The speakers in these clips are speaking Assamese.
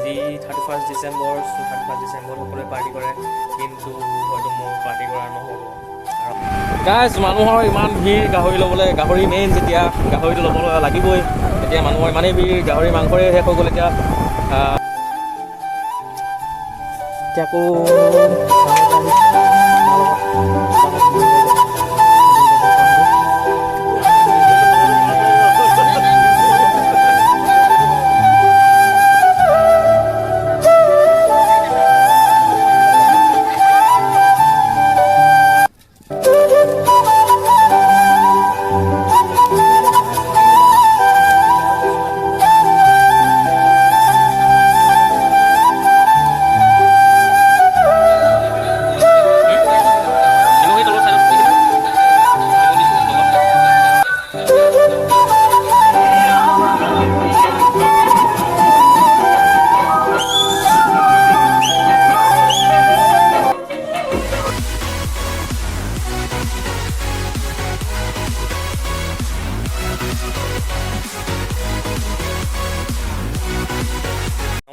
আজি 31 ডিচেম্বৰ সকলোৱে পাৰ্টি কৰে, কিন্তু হয়তো মোৰ পাৰ্টি কৰা নহ'ব। গাইজ, মানুহৰ ইমান ভিৰ গাহৰি ল'বলৈ, গাহৰি মেইন যেতিয়া গাহৰিটো ল'ব লাগিবই। এতিয়া মানুহৰ ইমানেই ভিৰ, গাহৰি মাংসৰে শেষ হৈ গ'ল। এতিয়া আকৌ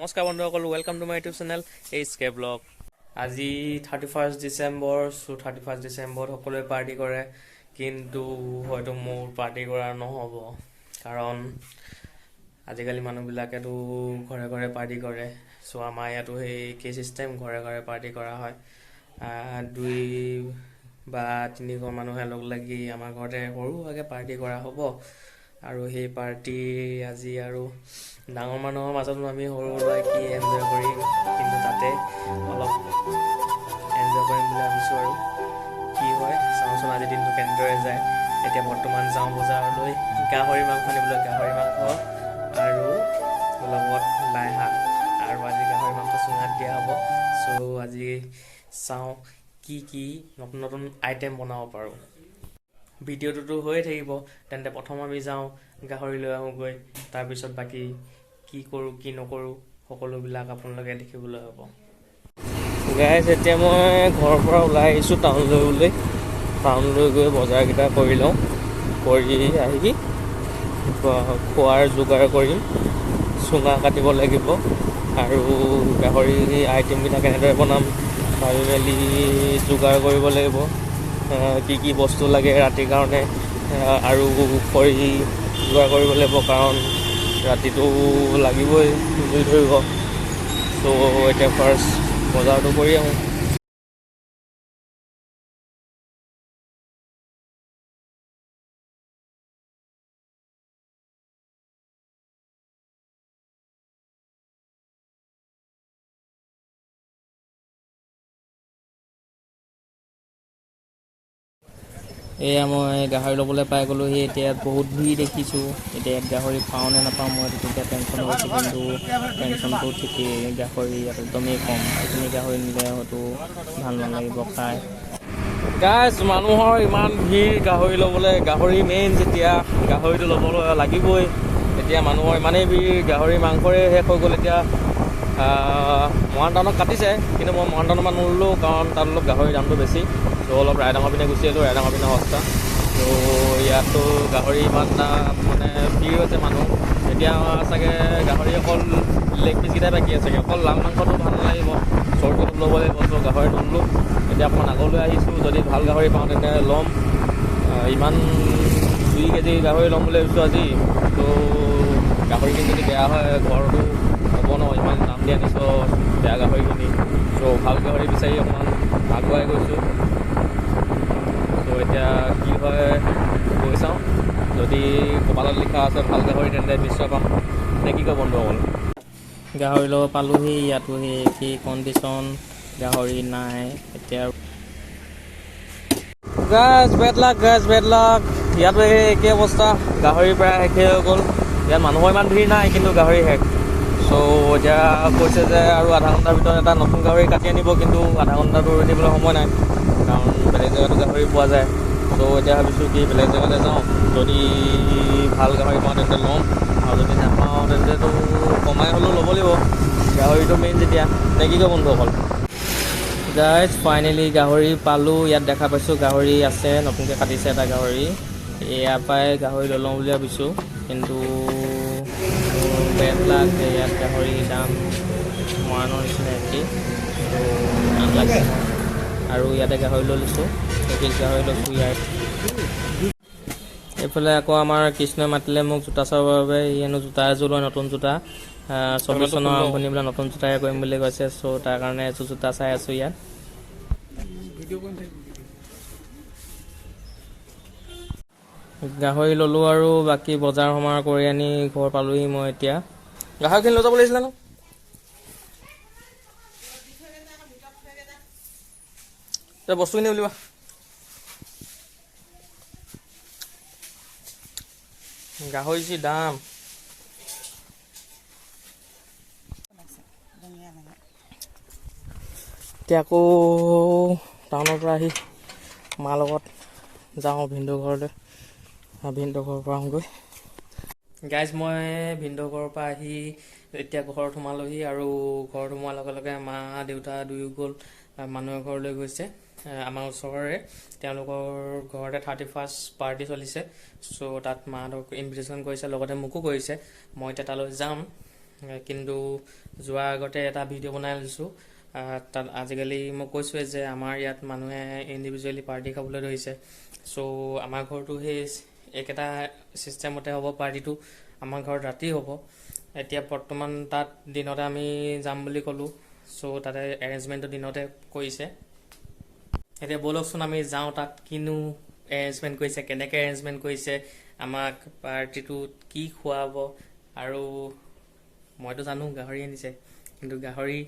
নমস্কাৰ বন্ধুসকল, welcome to my YouTube channel HK blog. আজি 31 ডিচেম্বৰ সকলোৱে পাৰ্টি কৰে, কিন্তু হয়তো মোৰ পাৰ্টি কৰা নহ'ব। কাৰণ আজিকালি মানুহবিলাকেতো ঘৰে ঘৰে পাৰ্টি কৰে। চ' আমাৰ ইয়াতো সেই একেই চিষ্টেম, ঘৰে ঘৰে পাৰ্টি কৰা হয়। 2 বা 3 ঘৰ মানুহে লগ লাগি আমাৰ ঘৰতে সৰুভাৱে পাৰ্টি কৰা হ'ব। আৰু সেই পাৰ্টি আজি আৰু ডাঙৰ মানুহৰ মাজতো আমি সৰু ল'ৰাই কি এনজয় কৰিম, কিন্তু তাতে অলপ এনজয় কৰিম বুলি ভাবিছোঁ। আৰু কি হয় চাওঁচোন আজিৰ দিনটো কেনেদৰে যায়। এতিয়া বৰ্তমান যাওঁ বজাৰলৈ গাহৰি মাংস আনিবলৈ, গাহৰি মাংস আৰু লগত লাই শাক, আৰু আজি গাহৰি মাংস চুঙাত দিয়া হ'ব। চ' আজি চাওঁ কি নতুন নতুন আইটেম বনাব পাৰোঁ। ভিডিঅ'টোতো হৈয়ে থাকিব। তেন্তে প্ৰথম আমি যাওঁ গাহৰি লৈ আহোঁগৈ, তাৰপিছত বাকী কি কৰোঁ কি নকৰোঁ সকলোবিলাক আপোনালোকে দেখিবলৈ হ'ব। গাইজ, এতিয়া মই ঘৰৰ পৰা ওলাই আহিছোঁ টাউনলৈ গৈ বজাৰকেইটা কৰি লওঁ। কৰি আহি খোৱাৰ যোগাৰ কৰিম। চুঙা কাটিব লাগিব আৰু গাহৰি আইটেমকেইটা কেনেদৰে বনাম ভাবি মেলি যোগাৰ কৰিব লাগিব। কি বস্তু লাগে ৰাতিৰ কাৰণে, আৰু খৰি যোগাৰ কৰিব লাগিব, কাৰণ ৰাতিটো লাগিবই জুই ধৰিব। চ' এতিয়া ফাৰ্ষ্ট বজাৰটো কৰি আহোঁ। এয়া মই গাহৰি ল'বলৈ পাই গ'লোহি। এতিয়া ইয়াত বহুত ভিৰ দেখিছোঁ। এতিয়া ইয়াত গাহৰি পাওঁ নে নাপাওঁ মই তেতিয়া টেনশ্যন হৈছে, কিন্তু টেনশ্যনটো ঠিকেই। গাহৰি ইয়াত একদমেই কম, সেইখিনি গাহৰি নিলে হয়তো ভাল নালাগিব খাই। গাইজ, মানুহৰ ইমান ভিৰ গাহৰি ল'বলৈ, গাহৰি মেইন যেতিয়া গাহৰিটো ল'ব লাগিবই। এতিয়া মানুহৰ ইমানেই ভিৰ, গাহৰি মাংসৰে শেষ হৈ গ'ল। এতিয়া মৰাণ টাউনত কাটিছে, কিন্তু মই মৰাণ টাউনৰ পৰা নল'লোঁ, কাৰণ তাত অলপ গাহৰিৰ দামটো বেছি। ত' অলপ ৰায়দাঙৰ পিনে গুচি আহিলোঁ, ৰায়দাঙৰ পিনে সস্তা। ত' ইয়াতো গাহৰি ইমান মানে ভিৰ হৈছে মানুহ। এতিয়া চাগে গাহৰি অকল লেগ পিচকেইটাই বাকী আছে, অকল লাং মাংসটো ভাল নালাগিব, চৰ্বিটো ল'ব লাগিব। ত' গাহৰি নল'লোঁ। এতিয়া অকণমান আগলৈ আহিছোঁ, যদি ভাল গাহৰি পাওঁ তেন্তে ল'ম। ইমান 2 কেজি গাহৰি ল'ম বুলি ভাবিছোঁ আজি। ত' গাহৰিখিনি যদি বেয়া হয় ঘৰতো হ'ব ন, ইমান দাম দি আনিছোঁ বেয়া গাহৰিখিনি। ত' ভাল গাহৰি বিচাৰি অকণমান আগুৱাই গৈছোঁ। ত' এতিয়া কি হয় গৈ চাওঁ, যদি কপালত লিখা আছে ভাল গাহৰি তেন্তে নিশ্চয় পাম। নে কি কয় বন্ধুসকল? গাহৰি ল'ব পালোঁহি, ইয়াতো সেই একেই কণ্ডিশ্যন, গাহৰি নাই এতিয়া। গাইজ বেড লাক, ইয়াতো সেই একেই অৱস্থা, গাহৰি প্ৰায় শেষেই হৈ গ'ল। ইয়াত মানুহৰ ইমান ভিৰ নাই, কিন্তু গাহৰি শেষ। চ' এতিয়া কৈছে যে আৰু আধা ঘণ্টাৰ ভিতৰত এটা নতুন গাহৰি কাটি আনিব, কিন্তু আধা ঘণ্টাটো ৰৈ দিবলৈ সময় নাই, কাৰণ বেলেগ জেগাতো গাহৰি পোৱা যায়। চ' এতিয়া ভাবিছোঁ কি বেলেগ জেগালৈ যাওঁ, যদি ভাল গাহৰি পাওঁ তেন্তে ল'ম, আৰু যদি নাপাওঁ তেন্তেতো কমাই হ'লেও ল'ব লাগিব। গাহৰিটো মেইন যেতিয়া। নে কি কয় বন্ধুসকল? গাইজ, ফাইনেলি গাহৰি পালোঁ। ইয়াত দেখা পাইছোঁ গাহৰি আছে, নতুনকৈ কাটিছে এটা গাহৰি। ইয়াৰ পৰাই গাহৰি লৈ লওঁ বুলি ভাবিছোঁ, কিন্তু পেটলাক ইয়াত গাহৰি দাম মৰাণৰ নিচিনা একেই আনলাগে আৰু ইয়াতে গাহৰি লৈ লৈছোঁ 21 গাহৰি লৈছোঁ ইয়াত এইফালে আকৌ আমাৰ কৃষ্ণই মাতিলে মোক জোতা চাবৰ বাবে ইয়েনো জোতা এযোৰ লয় নতুন জোতা 24 চনৰ আৰম্ভণি বোলে নতুন জোতাই কৰিম বুলি কৈছে চ' তাৰ কাৰণে এযোৰ জোতা চাই আছোঁ ইয়াত গাহৰি ল'লোঁ আৰু বাকী বজাৰ সমাৰ কৰি আনি ঘৰ পালোহি মই এতিয়া গাহৰিখিনি লৈ যাব লাগিছিলে ন বস্তুখিনি উলিওৱা গাহৰি যি দাম এতিয়া আকৌ টাউনৰ পৰা আহি মাৰ লগত যাওঁ ভিনদেউ ঘৰলৈ ভিনদেউ ঘৰৰ পৰা আহোঁগৈ গাইজ মই ভিনদেউ ঘৰৰ পৰা আহি এতিয়া ঘৰত সোমালোহি আৰু ঘৰত সোমোৱাৰ লগে লগে মা দেউতা দুয়ো গ'ল মানুহৰ ঘৰলৈ গৈছে আমাৰ ওচৰৰে তেওঁলোকৰ ঘৰতে 31st পাৰ্টি চলিছে চ' তাত মাহঁতক ইনভিটেশ্যন কৰিছে লগতে মোকো কৰিছে মই এতিয়া তালৈ যাম কিন্তু যোৱাৰ আগতে এটা ভিডিঅ' বনাই লৈছোঁ তাত আজিকালি মই কৈছোঁৱে যে আমাৰ ইয়াত মানুহে ইণ্ডিভিজুৱেলি পাৰ্টি খাবলৈ ধৰিছে চ' আমাৰ ঘৰটো সেই একেটা ছিষ্টেমতে হ'ব পাৰ্টিটো আমাৰ ঘৰত ৰাতি হ'ব এতিয়া বৰ্তমান তাত দিনতে আমি যাম বুলি ক'লোঁ চ' তাতে এৰেঞ্জমেণ্টটো দিনতে কৰিছে এতিয়া ব'লকচোন আমি যাওঁ তাত কিনো এৰেঞ্জমেণ্ট কৰিছে কেনেকৈ এৰেঞ্জমেণ্ট কৰিছে আমাক পাৰ্টিটোত কি খুৱাব আৰু মইতো জানো গাহৰি আনিছে কিন্তু গাহৰি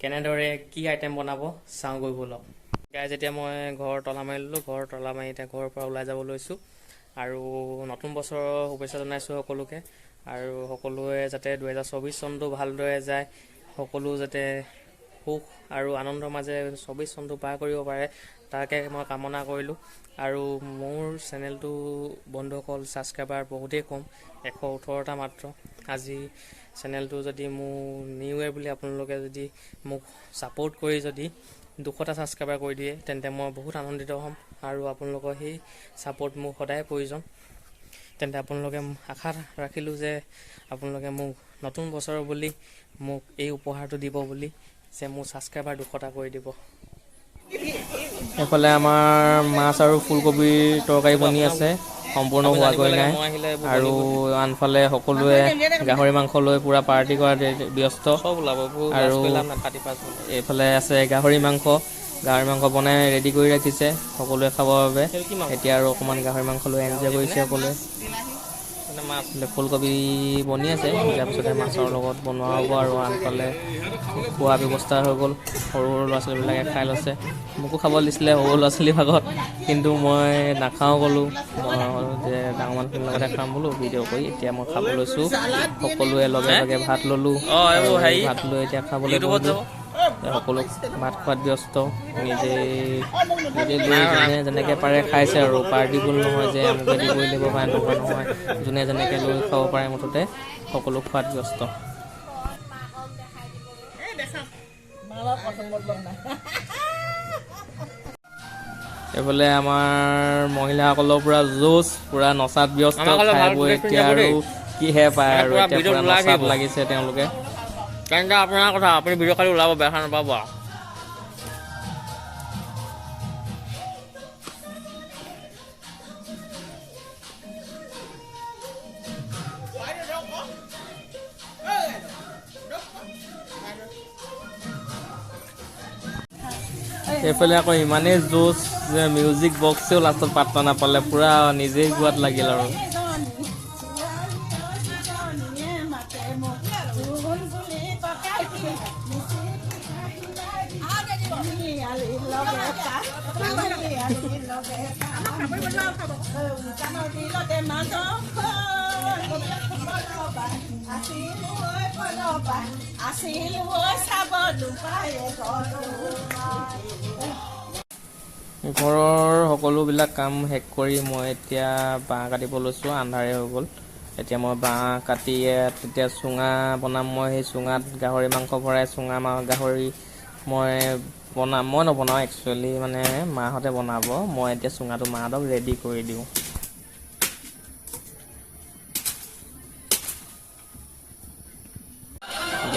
কেনেদৰে কি আইটেম বনাব চাওঁগৈ ব'লক গাইজ এতিয়া মই ঘৰ তলা মাৰি ল'লোঁ ঘৰ তলা মাৰি এতিয়া ঘৰৰ পৰা ওলাই যাব লৈছোঁ আৰু নতুন বছৰৰ শুভেচ্ছা জনাইছোঁ সকলোকে আৰু সকলোৱে যাতে 2024 চনটো ভালদৰে যায় সকলো যাতে সুখ আৰু আনন্দৰ মাজে 24 চনটো পাৰ কৰিব পাৰে তাকে মই কামনা কৰিলোঁ আৰু মোৰ চেনেলটো বন্ধুসকল ছাবস্ক্ৰাইবাৰ বহুতেই কম 118টা মাত্ৰ আজি চেনেলটো যদি মোৰ নিউৱে বুলি আপোনালোকে যদি মোক ছাপোৰ্ট কৰি যদি 200টা ছাবস্ক্ৰাইবাৰ কৰি দিয়ে তেন্তে মই বহুত আনন্দিত হ'ম আৰু আপোনালোকৰ সেই ছাপোৰ্ট মোক সদায় প্ৰয়োজন তেন্তে আপোনালোকে আশা ৰাখিলোঁ যে আপোনালোকে মোক নতুন বছৰ বুলি মোক এই উপহাৰটো দিব বুলি যে মোৰ ছাবস্ক্ৰাইবাৰ 200টা কৰি দিব এইফালে আমাৰ মাছ আৰু ফুলকবিৰ তৰকাৰী বনি আছে সম্পূৰ্ণ হোৱাগৈ নাই আৰু আনফালে সকলোৱে গাহৰি মাংস লৈ পূৰা পাৰ্টি কৰাত ব্যস্ত আৰু এইফালে আছে গাহৰি মাংস বনাই ৰেডি কৰি ৰাখিছে সকলোৱে খাবৰ বাবে এতিয়া আৰু অকণমান গাহৰি মাংস লৈ এনজয় কৰিছে সকলোৱে ফুলকবি বনি আছে তাৰপিছতে মাছৰ লগত বনোৱা হ'ব আৰু আনফালে খোৱা ব্যৱস্থা হৈ গ'ল সৰু সৰু ল'ৰা ছোৱালীবিলাকে খাই লৈছে মোকো খাব দিছিলে সৰু ল'ৰা ছোৱালীৰ ভাগত কিন্তু মই নাখাওঁ ক'লোঁ যে ডাঙৰ মানুহখিনিৰ লগতে খাম বোলো ভিডিঅ' কৰি এতিয়া মই খাব লৈছোঁ সকলোৱে লগে লগে ভাত ল'লোঁ ভাত লৈ এতিয়া খাবলৈ সকলো ভাত খোৱাত ব্যস্ত নিজে লৈ যোনে যেনেকৈ পাৰে খাইছে আৰু পাৰ্টি বুল নহয় যে আমুকে দিবই লাগিব বা এনেকুৱা নহয় যোনে যেনেকৈ লৈ খাব পাৰে মুঠতে সকলো খোৱাত ব্যস্ত এইফালে আমাৰ মহিলাসকলৰ পৰা জোচ পুৰা নচাত ব্যস্ত খাই বৈ এতিয়া আৰু কিহে পায় আৰু এতিয়া পুৰা নচাত লাগিছে তেওঁলোকে তেন্তে আপোনাৰ কথা আপুনি ভিডিঅ' খালি ওলাব বেয়া নাপাব এইফালে আকৌ ইমানেই জোচ যে মিউজিক বক্সেও লাষ্টত পাত্তা নাপালে পুৰা নিজেই গোৱাত লাগিল আৰু ঘৰৰ সকলোবিলাক কাম শেষ কৰি মই এতিয়া বাঁহ কাটিব লৈছোঁ আন্ধাৰে হৈ গ'ল এতিয়া মই বাঁহ কাটি তেতিয়া চুঙা বনাম মই সেই চুঙাত গাহৰি মাংস ভৰাই চুঙা গাহৰি মই নবনাওঁ একচুৱেলি মানে মাহঁতে বনাব মই এতিয়া চুঙাটো মাহঁতক ৰেডি কৰি দিওঁ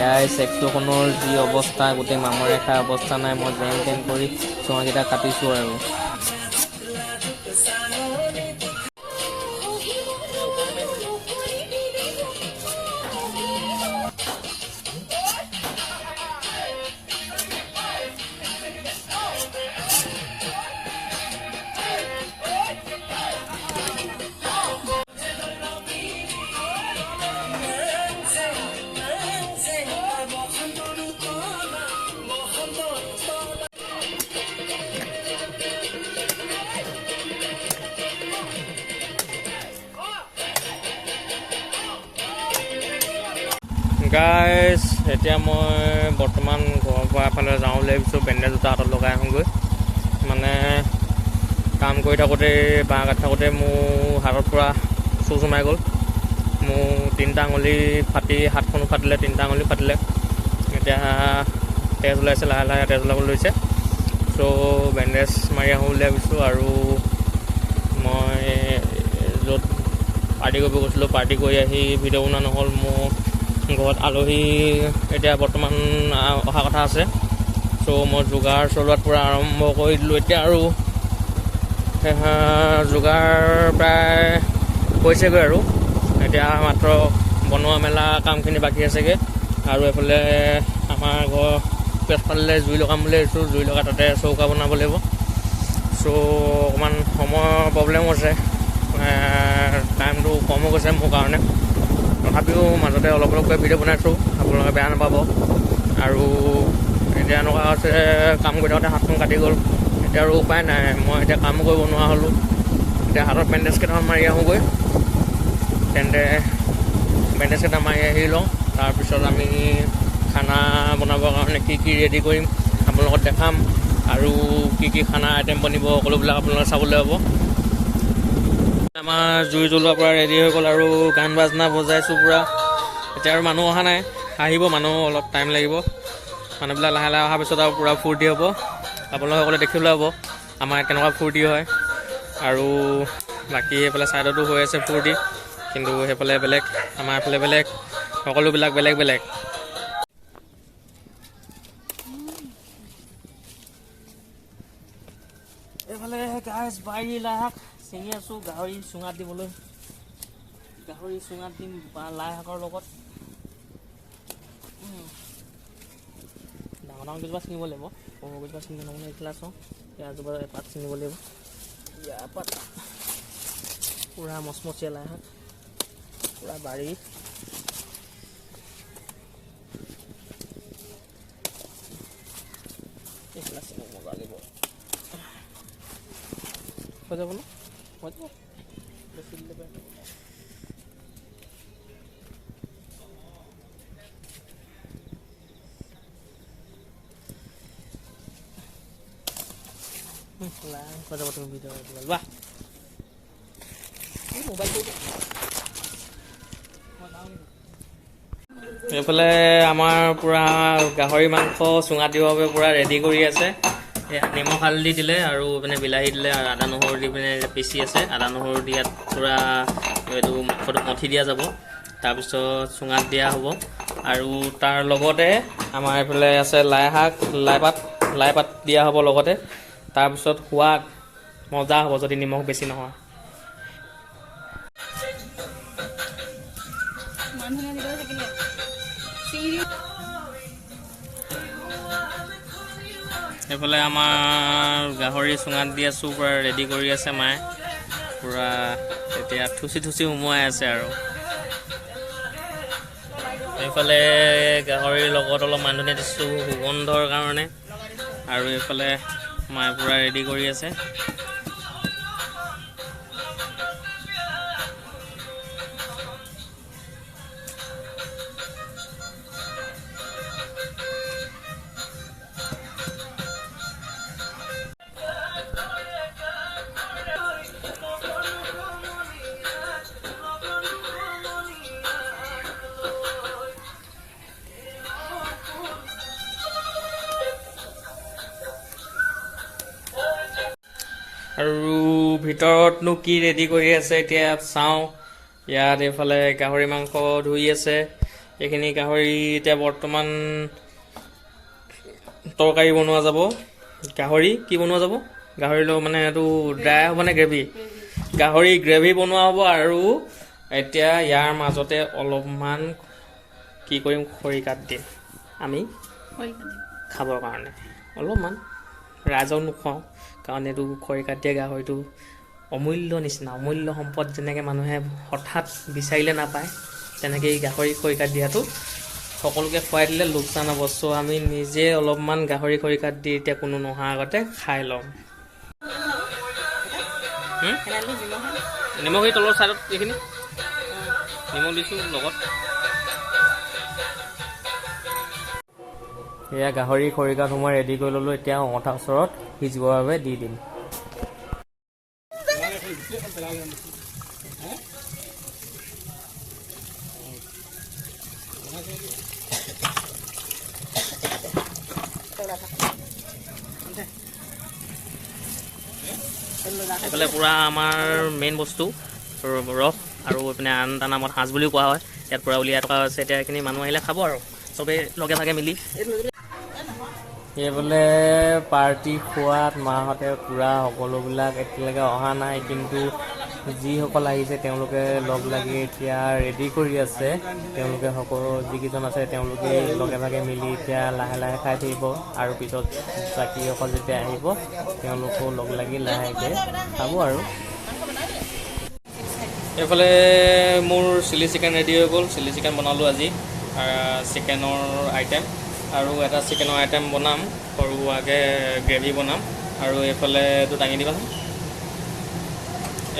গাইছ ট্ৰেক্টৰখনৰ যি অৱস্থা, গোটেই মামৰে খা অৱস্থা নাই। মই যেন তেন কৰি চুঙাকেইটা কাটিছোঁ আৰু গাইজ এতিয়া মই বৰ্তমান ঘৰৰ পৰা এফালে যাওঁ বুলি ভাবিছোঁ। বেণ্ডেজ দুটা হাতত লগাই আহোঁগৈ। মানে কাম কৰি থাকোঁতে বাঁহ কাটি থাকোঁতে মোৰ হাতত পূৰা চুচ সোমাই গ'ল। মোৰ 3টা আঙুলি ফাটি, হাতখনো ফাটিলে, 3টা আঙুলি ফাটিলে। এতিয়া তেজ ওলাইছে, লাহে লাহে তেজ ওলাব লৈছে। চ' বেণ্ডেজ মাৰি আহোঁ বুলি ভাবিছোঁ। আৰু মই য'ত পাৰ্টি কৰিব গৈছিলোঁ, পাৰ্টি কৰি আহি ভিডিঅ' বনোৱা নহ'ল। মোৰ ঘৰত আলহী এতিয়া বৰ্তমান অহা কথা আছে। চ' মই যোগাৰ চলোৱাত পূৰা আৰম্ভ কৰি দিলোঁ এতিয়া। আৰু যোগাৰ প্ৰায় হৈছেগৈ আৰু এতিয়া মাত্ৰ বনোৱা মেলা কামখিনি বাকী আছেগৈ। আৰু এইফালে আমাৰ ঘৰ পিছফালে জুই লগাম বুলি ভাবিছোঁ। জুই লগাই তাতে চৌকা বনাব লাগিব। চ' অকণমান সময়ৰ প্ৰব্লেম হৈছে, টাইমটো কম হৈ গৈছে মোৰ কাৰণে। তথাপিও মাজতে অলপ অলপকৈ ভিডিঅ' বনাইছোঁ, আপোনালোকে বেয়া নাপাব। আৰু এতিয়া এনেকুৱা হৈছে, কাম কৰি থাকোঁতে হাতখন কাটি গ'ল। এতিয়া আৰু উপায় নাই, মই এতিয়া কাম কৰিব নোৱাৰা হ'লোঁ। এতিয়া হাতত বেণ্ডেজ কেইটামান মাৰি আহোঁগৈ। তেন্তে বেণ্ডেজ কেইটা মাৰি আহি লওঁ। তাৰপিছত আমি খানা বনাবৰ কাৰণে কি কি ৰেডি কৰিম আপোনালোকক দেখাম। আৰু কি কি খানা আইটেম বনিব সকলোবিলাক আপোনালোকে চাবলৈ হ'ব। আমাৰ জুই জ্বলোৱাৰ পৰা ৰেডি হৈ গ'ল আৰু গান বাজনা বজাইছোঁ পূৰা। এতিয়া আৰু মানুহ অহা নাই, আহিব মানুহ, অলপ টাইম লাগিব। মানুহবিলাক লাহে লাহে অহাৰ পিছত আৰু পূৰা ফূৰ্তি হ'ব। আপোনালোকে সকলোৱে দেখিবলৈ হ'ব আমাৰ কেনেকুৱা ফূৰ্তি হয়। আৰু বাকী সেইফালে ছাইডতো হৈ আছে ফূৰ্তি, কিন্তু সেইফালে বেলেগ, আমাৰ এইফালে বেলেগ, সকলোবিলাক বেলেগ বেলেগ। এইফালে গাইজ বাৰী লাই শাক ছিঙি আছোঁ গাহৰি চুঙাত দিবলৈ। গাহৰি চুঙাত দিম লাই শাকৰ লগত। ডাঙৰ ডাঙৰ কেইজোপা ছিঙিব লাগিব, সৰু কেইজোপা ছিঙিব নহ'লে এইফালে চাওঁ। এজোপা পাত ছিঙিব লাগিব। ইয়াৰ পাত পূৰা মচমচীয়া লাই শাক, পূৰা বাৰী। এইফালে ছিঙিব মজা লাগিব। হৈ যাব ন? হৈ যাব, বেছি দিলে বেয়া। হৈ যাব, তুমি ভিডিঅ' লোৱা মোবাইলটো। এইফালে আমাৰ পূৰা গাহৰি মাংস চুঙাত দিবৰ বাবে পূৰা ৰেডি কৰি আছে। নিমখ হালধি দিলে আৰু পিনে বিলাহী দিলে আৰু আদা নহৰু দি পিনে পিচি আছে। আদা নহৰু দি ইয়াত পূৰা এইটো মাংসটো মঠি দিয়া যাব। তাৰপিছত চুঙাত দিয়া হ'ব। আৰু তাৰ লগতে আমাৰ এইফালে আছে লাই শাক, লাই পাত দিয়া হ'ব লগতে। তাৰপিছত সোৱাদ মজা হ'ব যদি নিমখ বেছি নহয়। এইফালে আমাৰ গাহৰি চুঙাত দি আছোঁ, পূৰা ৰেডি কৰি আছে মায়ে। পূৰা এতিয়া থুচি সোমোৱাই আছে আৰু। এইফালে গাহৰিৰ লগত অলপ মানধনিয়া দিছোঁ সুগন্ধৰ কাৰণে। আৰু এইফালে মায়ে পূৰা ৰেডি কৰি আছে। আৰু ভিতৰতনো কি ৰেডি কৰি আছে এতিয়া চাওঁ। ইয়াত এইফালে গাহৰি মাংস ধুই আছে, এইখিনি গাহৰি এতিয়া বৰ্তমান তৰকাৰী বনোৱা যাব। গাহৰি কি বনোৱা যাব? গাহৰি লগত মানে এইটো ড্ৰাই হ'ব নে গ্ৰেভি? গাহৰি গ্ৰেভি বনোৱা হ'ব। আৰু এতিয়া ইয়াৰ মাজতে অলপমান কি কৰিম, খৰি কাট দিম আমি খাবৰ কাৰণে। অলপমান ৰাইজক নোখোৱাওঁ, কাৰণ এইটো খৰি কাট দিয়া গাহৰিটো অমূল্য নিচিনা, অমূল্য সম্পদ। যেনেকৈ মানুহে হঠাৎ বিচাৰিলে নাপায়, তেনেকৈ গাহৰি খৰি কাট দিয়াটো সকলোকে খুৱাই দিলে লোকচান হ'ব। চ' আমি নিজে অলপমান গাহৰি খৰি কাট দি এতিয়া কোনো নোহোৱাৰ আগতে খাই ল'ম। নিমখ এই তলৰ ছাইডত এইখিনি নিমখ দিছোঁ লগত। এয়া গাহৰি খৰিকাত সোমাই ৰেডি কৰি ল'লোঁ। এতিয়া অঙঠাৰ ওচৰত সিজিবৰ বাবে দি দিম। এইফালে পূৰা আমাৰ মেইন বস্তু ৰস, আৰু এইপিনে আন এটা নামত সাঁজ বুলিও কোৱা হয়। ইয়াত পূৰা উলিয়াই থকা হৈছে। এতিয়া এইখিনি মানুহ আহিলে খাব আৰু চবেই লগে ভাগে মিলি। এইফালে পাৰ্টি খোৱাত মাহঁতে পূৰা সকলোবিলাক এতিয়ালৈকে অহা নাই, কিন্তু যিসকল আহিছে তেওঁলোকে লগ লাগি এতিয়া ৰেডি কৰি আছে। তেওঁলোকে সকলো যিকেইজন আছে তেওঁলোকে লগে ভাগে মিলি এতিয়া লাহে লাহে খাই থাকিব, আৰু পিছত বাকীসকল যেতিয়া আহিব তেওঁলোকো লগ লাগি লাহেকৈ খাব আৰু। এইফালে মোৰ চিলি চিকেন ৰেডি হৈ গ'ল। চিলি চিকেন বনালোঁ আজি, চিকেনৰ আইটেম, আৰু এটা চিকেনৰ আইটেম বনাম, সৰু সুৰাকৈ গ্ৰেভি বনাম। আৰু এইফালে এইটো দাঙি দিবা।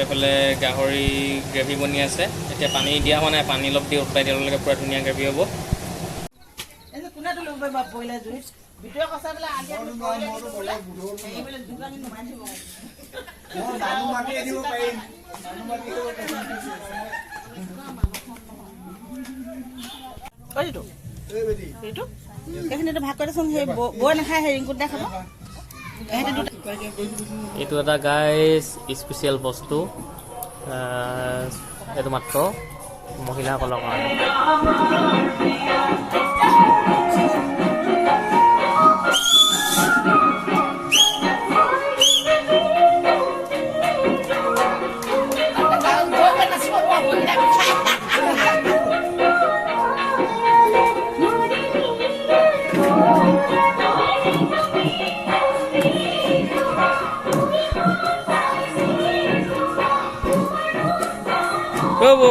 এইফালে গাহৰি গ্ৰেভি বনি আছে। এতিয়া পানী দিয়া হোৱা নাই, পানী অলপ দি উতলাই দিয়ালৈকে পূৰা ধুনীয়া গ্ৰেভি হ'ব। ভাগ কৰিচোন, সেই বৈ নাখায়, সেই ৰিংকুত খাব। এইটো এটা গাইজ স্পেচিয়েল বস্তু, এইটো মাত্ৰ মহিলাসকলৰ কাৰণে।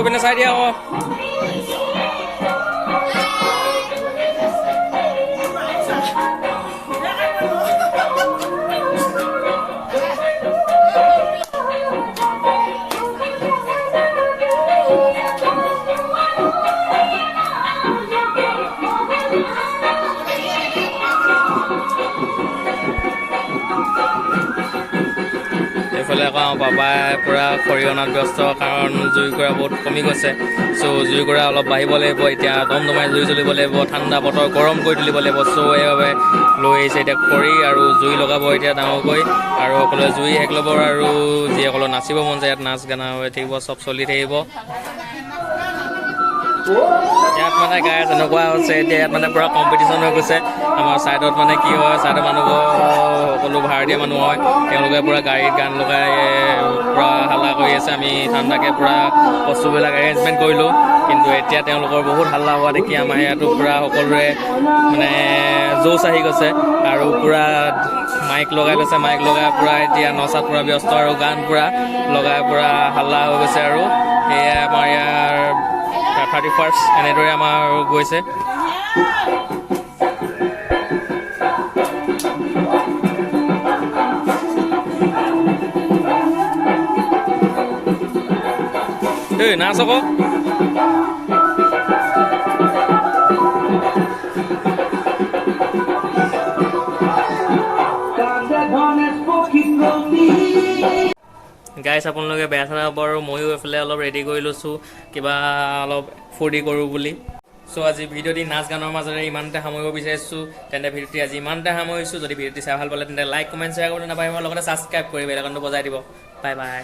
পিনে চাই দিয়া আকৌ। এইফালে আকৌ বাবাই পূৰা খৰি অনাত ব্যস্ত, কাৰণ জুই কুৰা বহুত কমি গৈছে। চ' জুই কুৰা অলপ বাঢ়িব লাগিব। এতিয়া দমদমাই জুই জ্বলিব লাগিব, ঠাণ্ডা বতৰ গৰম কৰি তুলিব লাগিব। চ' সেইবাবে লৈ আহিছে এতিয়া খৰি, আৰু জুই লগাব এতিয়া ডাঙৰকৈ, আৰু সকলোৱে জুই শেষ ল'ব। আৰু যিসকলৰ নাচিব মন যায় ইয়াত নাচ গানা হৈ থাকিব, চব চলি থাকিব। ইয়াত মানে গাই যেনেকুৱা হৈছে, এতিয়া ইয়াত মানে পূৰা কম্পিটিশ্যন হৈ গৈছে। আমাৰ ছাইডত মানে কি হয়, ছাইডৰ মানুহবোৰ সকলো ভাৰতীয় মানুহ হয়, তেওঁলোকে পূৰা গাড়ীত গান লগাই পূৰা হাল্লা কৰি আছে। আমি ঠাণ্ডাকৈ পূৰা বস্তুবিলাক এৰেঞ্জমেণ্ট কৰিলোঁ, কিন্তু এতিয়া তেওঁলোকৰ বহুত হাল্লা হোৱা দেখি আমাৰ ইয়াতো পূৰা সকলোৰে মানে জোচ আহি গৈছে, আৰু পূৰা মাইক লগাই লৈছে। মাইক লগাই পূৰা এতিয়া নচাত পূৰা ব্যস্ত, আৰু গান পূৰা লগাই পূৰা হাল্লা হৈ গৈছে। আৰু সেয়াই আমাৰ ইয়াৰ 31st এনেদৰে আমাৰ গৈছে। এই নাচ আকৌ। গাইছ, আপোনালোকে বেয়া চেয়া নাপাব, আৰু ময়ো এইফালে অলপ ৰেডি কৰি লৈছোঁ কিবা অলপ ফূৰ্তি কৰোঁ বুলি। চ' আজি ভিডিঅ'টি নাচ গানৰ মাজেৰে ইমানতে সামৰিব বিচাৰিছোঁ। তেন্তে ভিডিঅ'টি আজি ইমানতে সামৰিছোঁ। যদি ভিডিঅ'টি চাই ভাল পালে তেন্তে লাইক, কমেণ্ট, শ্বেয়াৰ কৰিব নাপাহৰিব, লগতে ছাবস্ক্ৰাইব কৰি বেল আইকনটো বজাই দিব। Bye bye.